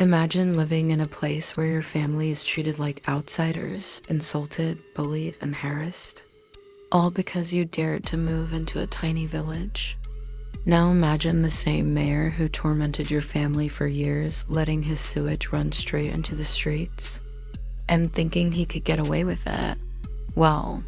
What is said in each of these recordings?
Imagine living in a place where your family is treated like outsiders, insulted, bullied, and harassed, all because you dared to move into a tiny village. Now imagine the same mayor who tormented your family for years, letting his sewage run straight into the streets, and thinking he could get away with it. Well,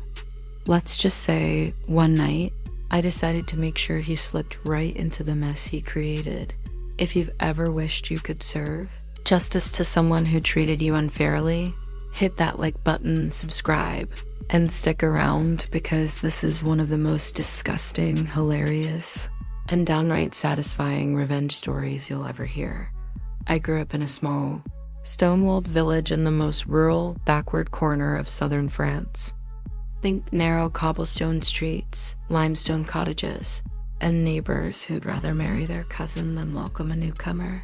let's just say one night, I decided to make sure he slipped right into the mess he created. If you've ever wished you could serve justice to someone who treated you unfairly, hit that like button, subscribe, and stick around because this is one of the most disgusting, hilarious, and downright satisfying revenge stories you'll ever hear. I grew up in a small, stone-walled village in the most rural, backward corner of southern France. Think narrow cobblestone streets, limestone cottages, and neighbors who'd rather marry their cousin than welcome a newcomer.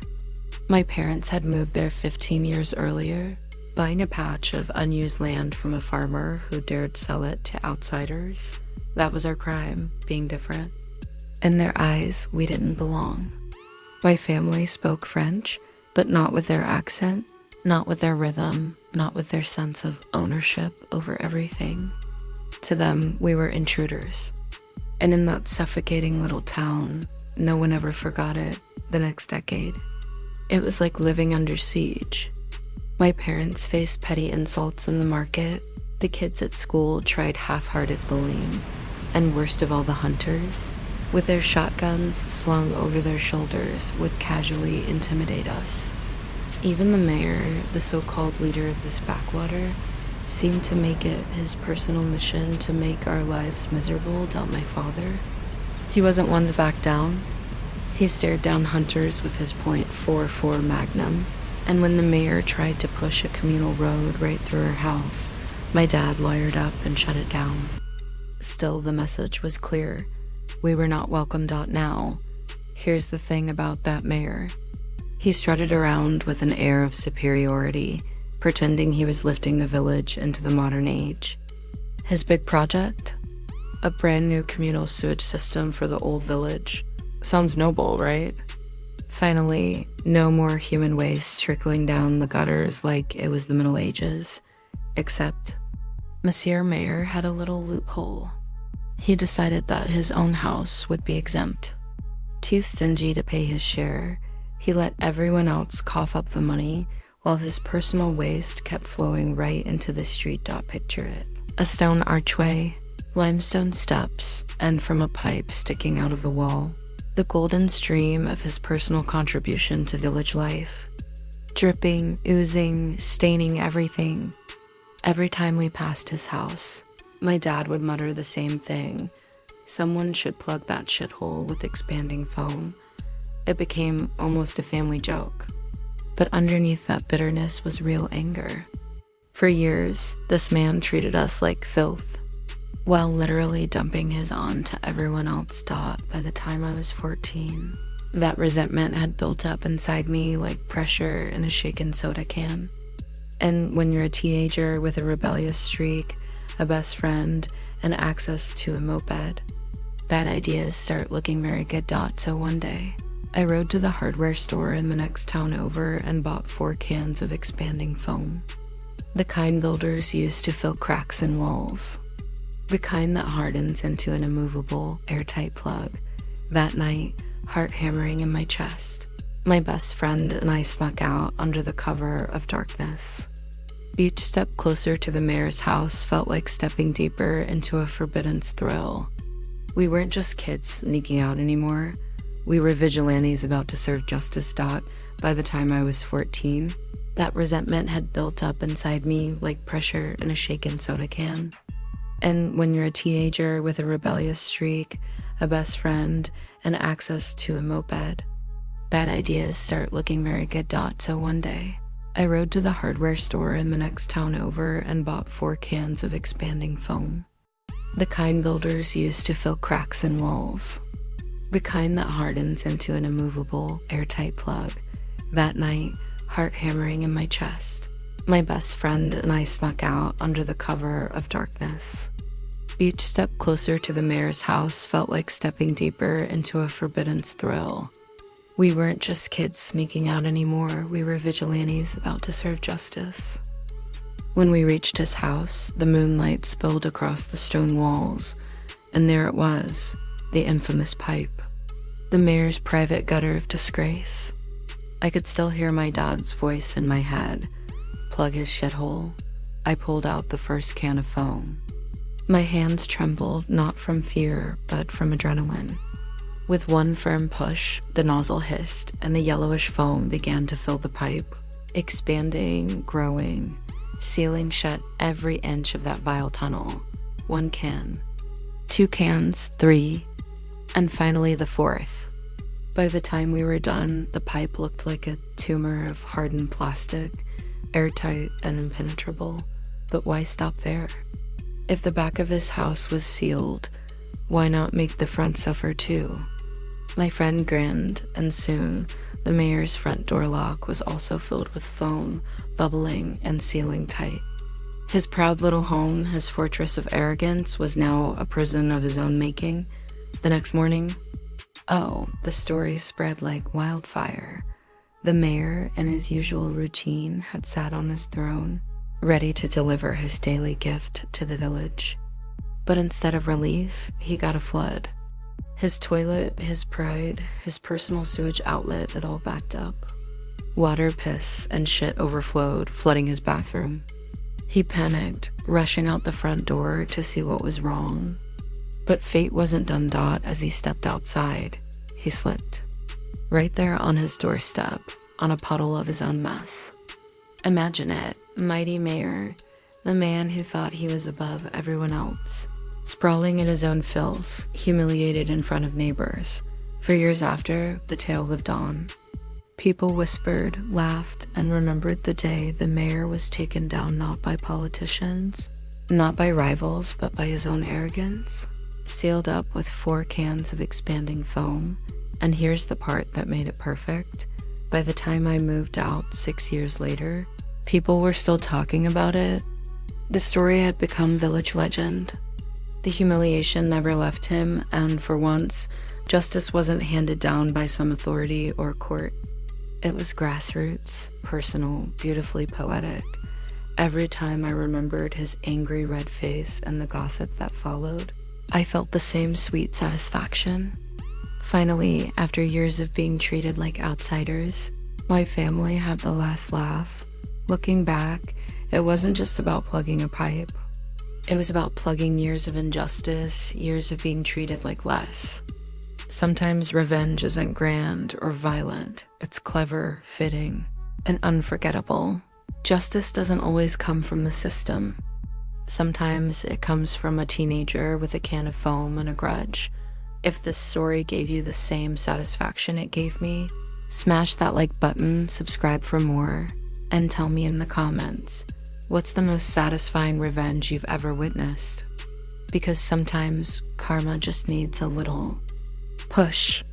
My parents had moved there 15 years earlier, buying a patch of unused land from a farmer who dared sell it to outsiders. That was our crime, being different. In their eyes, we didn't belong. My family spoke French, but not with their accent, not with their rhythm, not with their sense of ownership over everything. To them, we were intruders. And in that suffocating little town, no one ever forgot it the next decade. It was like living under siege. My parents faced petty insults in the market, the kids at school tried half-hearted bullying, and worst of all, the hunters, with their shotguns slung over their shoulders, would casually intimidate us. Even the mayor, the so-called leader of this backwater, seemed to make it his personal mission to make our lives miserable, dealt my father. He wasn't one to back down. He stared down hunters with his .44 Magnum, and when the mayor tried to push a communal road right through our house, my dad lawyered up and shut it down. Still, the message was clear. We were not welcomed out now. Here's the thing about that mayor. He strutted around with an air of superiority, pretending he was lifting the village into the modern age. His big project? A brand new communal sewage system for the old village. Sounds noble, right? Finally, no more human waste trickling down the gutters like it was the Middle Ages. Except, Monsieur Mayor had a little loophole. He decided that his own house would be exempt. Too stingy to pay his share, he let everyone else cough up the money while his personal waste kept flowing right into the street. Picture it. A stone archway, limestone steps, and from a pipe sticking out of the wall, the golden stream of his personal contribution to village life. Dripping, oozing, staining everything. Every time we passed his house, my dad would mutter the same thing. Someone should plug that shithole with expanding foam. It became almost a family joke. But underneath that bitterness was real anger. For years, this man treated us like filth, while literally dumping his on to everyone else. By the time I was 14, that resentment had built up inside me like pressure in a shaken soda can. And when you're a teenager with a rebellious streak, a best friend, and access to a moped, bad ideas start looking very good. So one day, I rode to the hardware store in the next town over and bought 4 cans of expanding foam. The kind builders use to fill cracks in walls. The kind that hardens into an immovable, airtight plug. That night, heart hammering in my chest, my best friend and I snuck out under the cover of darkness. Each step closer to the mayor's house felt like stepping deeper into a forbidden thrill. We weren't just kids sneaking out anymore. We were vigilantes about to serve justice. By the time I was 14, that resentment had built up inside me like pressure in a shaken soda can. And when you're a teenager with a rebellious streak, a best friend, and access to a moped, bad ideas start looking very good. So one day, I rode to the hardware store in the next town over and bought 4 cans of expanding foam. The kind builders use to fill cracks in walls. The kind that hardens into an immovable, airtight plug. That night, heart hammering in my chest, my best friend and I snuck out under the cover of darkness. Each step closer to the mayor's house felt like stepping deeper into a forbidden thrill. We weren't just kids sneaking out anymore, we were vigilantes about to serve justice. When we reached his house, the moonlight spilled across the stone walls, and there it was, the infamous pipe. The mayor's private gutter of disgrace. I could still hear my dad's voice in my head. Plug his shithole. I pulled out the first can of foam. My hands trembled, not from fear, but from adrenaline. With one firm push, the nozzle hissed, and the yellowish foam began to fill the pipe, expanding, growing, sealing shut every inch of that vile tunnel. 1 can, 2 cans, 3, and finally the 4th. By the time we were done, the pipe looked like a tumor of hardened plastic, airtight and impenetrable. But why stop there? If the back of his house was sealed, why not make the front suffer too? My friend grinned, and soon the mayor's front door lock was also filled with foam, bubbling and sealing tight. His proud little home, his fortress of arrogance, was now a prison of his own making. The next morning, the story spread like wildfire. The mayor, in his usual routine, had sat on his throne, ready to deliver his daily gift to the village. But instead of relief, he got a flood. His toilet, his pride, his personal sewage outlet, it all backed up. Water, piss, and shit overflowed, flooding his bathroom. He panicked, rushing out the front door to see what was wrong. But fate wasn't done as he stepped outside. He slipped. Right there on his doorstep, on a puddle of his own mess. Imagine it, mighty mayor, the man who thought he was above everyone else, sprawling in his own filth, humiliated in front of neighbors. For years after, the tale lived on. People whispered, laughed, and remembered the day the mayor was taken down not by politicians, not by rivals, but by his own arrogance, sealed up with 4 cans of expanding foam. And here's the part that made it perfect. By the time I moved out 6 years later, people were still talking about it. The story had become village legend. The humiliation never left him, and for once, justice wasn't handed down by some authority or court. It was grassroots, personal, beautifully poetic. Every time I remembered his angry red face and the gossip that followed, I felt the same sweet satisfaction. Finally, after years of being treated like outsiders, my family had the last laugh. Looking back, it wasn't just about plugging a pipe. It was about plugging years of injustice, years of being treated like less. Sometimes revenge isn't grand or violent. It's clever, fitting, and unforgettable. Justice doesn't always come from the system. Sometimes it comes from a teenager with a can of foam and a grudge. If this story gave you the same satisfaction it gave me, smash that like button, subscribe for more, and tell me in the comments, what's the most satisfying revenge you've ever witnessed? Because sometimes karma just needs a little push.